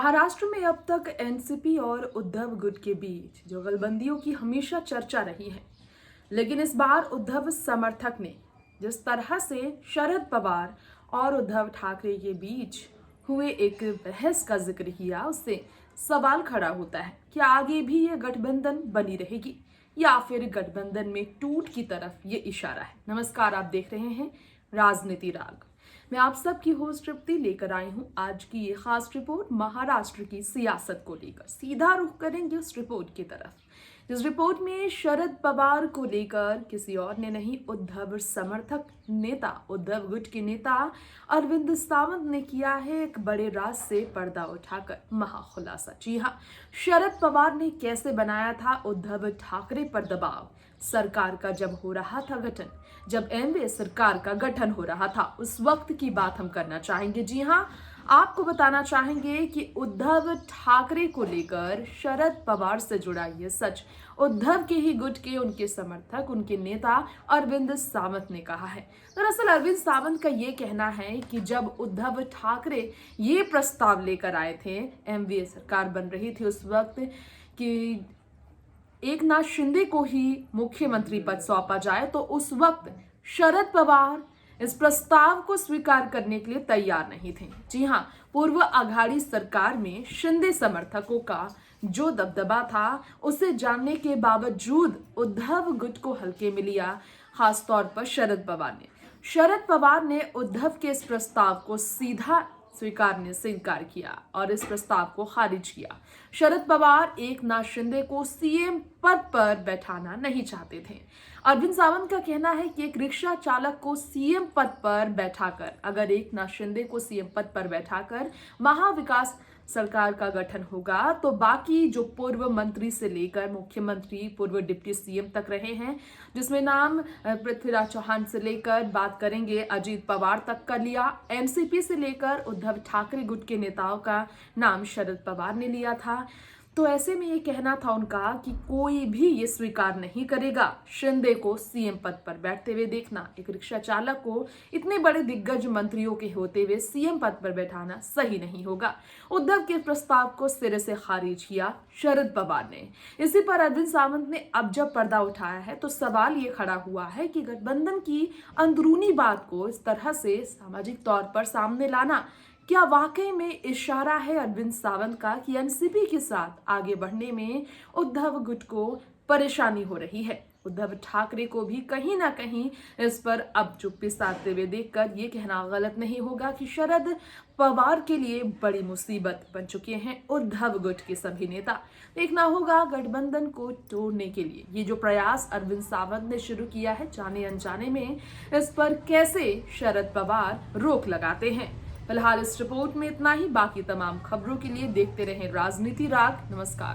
महाराष्ट्र में अब तक एनसीपी और उद्धव गुट के बीच जुगलबंदियों की हमेशा चर्चा रही है, लेकिन इस बार उद्धव समर्थक ने जिस तरह से शरद पवार और उद्धव ठाकरे के बीच हुए एक बहस का जिक्र किया, उससे सवाल खड़ा होता है कि आगे भी ये गठबंधन बनी रहेगी या फिर गठबंधन में टूट की तरफ ये इशारा है। नमस्कार, आप देख रहे हैं राजनीति राग। मैं आप सबकी होस्ट तृप्ति लेकर आई हूं आज की ये खास रिपोर्ट महाराष्ट्र की सियासत को लेकर। सीधा रुख करेंगे उस रिपोर्ट की तरफ जिस रिपोर्ट में शरद पवार को लेकर किसी और ने नहीं, उद्धव समर्थक नेता उद्धव गुट के नेता अरविंद सावंत ने किया है एक बड़े राज से पर्दा उठाकर महाखुलासा। जी हाँ, शरद पवार ने कैसे बनाया था उद्धव ठाकरे पर दबाव। सरकार का जब हो रहा था गठन, जब एनडीए सरकार का गठन हो रहा था, उस वक्त की बात हम करना चाहेंगे। जी हाँ, आपको बताना चाहेंगे कि उद्धव ठाकरे को लेकर शरद पवार से जुड़ा ये सच उद्धव के ही गुट के उनके समर्थक, उनके नेता अरविंद सावंत ने कहा है। दरअसल अरविंद सावंत का ये कहना है कि जब उद्धव ठाकरे ये प्रस्ताव लेकर आए थे, एनडीए सरकार बन रही थी उस वक्त, कि एकनाथ शिंदे को ही मुख्यमंत्री पद सौंपा जाए, तो उस वक्त शरद पवार इस प्रस्ताव को स्वीकार करने के लिए तैयार नहीं थे। जी हाँ, पूर्व आघाड़ी सरकार में शिंदे समर्थकों का जो दबदबा था, उसे जानने के बावजूद उद्धव गुट को हल्के में लिया, खासतौर पर शरद पवार ने उद्धव के इस प्रस्ताव को सीधा स्वीकारने से इनकार किया और इस प्रस्ताव को खारिज किया। शरद पवार एकनाथ शिंदे को सीएम पद पर बैठाना नहीं चाहते थे। अरविंद सावंत का कहना है कि एक रिक्शा चालक को सीएम पद पर बैठाकर, अगर एकनाथ शिंदे को सीएम पद पर बैठाकर महाविकास सरकार का गठन होगा, तो बाकी जो पूर्व मंत्री से लेकर मुख्यमंत्री, पूर्व डिप्टी सीएम तक रहे हैं, जिसमें नाम पृथ्वीराज चौहान से लेकर बात करेंगे अजीत पवार तक का लिया, एनसीपी से लेकर उद्धव ठाकरे गुट के नेताओं का नाम शरद पवार ने लिया था। तो ऐसे में ये कहना था उनका कि कोई भी ये स्वीकार नहीं करेगा शिंदे को सीएम पद पर बैठते हुए देखना। एक रिक्शा चालक को इतने बड़े दिग्गज मंत्रियों के होते हुए सीएम पद पर बैठाना सही नहीं होगा। उद्धव के प्रस्ताव को सिरे से खारिज किया शरद पवार ने। इसी पर अरविंद सावंत ने अब जब पर्दा उठाया है, तो सवाल ये खड़ा हुआ है कि गठबंधन की अंदरूनी बात को इस तरह से सामाजिक तौर पर सामने लाना क्या वाकई में इशारा है अरविंद सावंत का कि एनसीपी के साथ आगे बढ़ने में उद्धव गुट को परेशानी हो रही है। उद्धव ठाकरे को भी कहीं ना कहीं इस पर अब चुप्पी साधते हुए देखकर ये कहना गलत नहीं होगा कि शरद पवार के लिए बड़ी मुसीबत बन चुके हैं उद्धव गुट के सभी नेता। देखना होगा गठबंधन को तोड़ने के लिए ये जो प्रयास अरविंद सावंत ने शुरू किया है, जाने अनजाने में, इस पर कैसे शरद पवार रोक लगाते हैं। फिलहाल इस रिपोर्ट में इतना ही। बाकी तमाम खबरों के लिए देखते रहें राजनीति राग। नमस्कार।